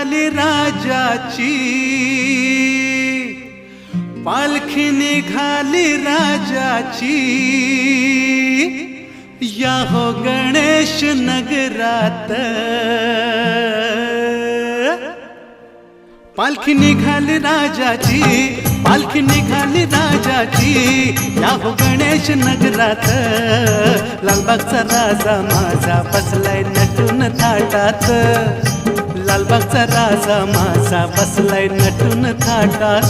निघाली राजाची, पालखी निघाली राजाची, या हो गणेश नगरात। पालखी निघाली राजाची, पालखी निघाली राजाची, या हो गणेश नगरात। लालबागचा राजा माझा बसलाय नटून थाटात, लालबागचा राजा माझा बसलाय नटून थाटात।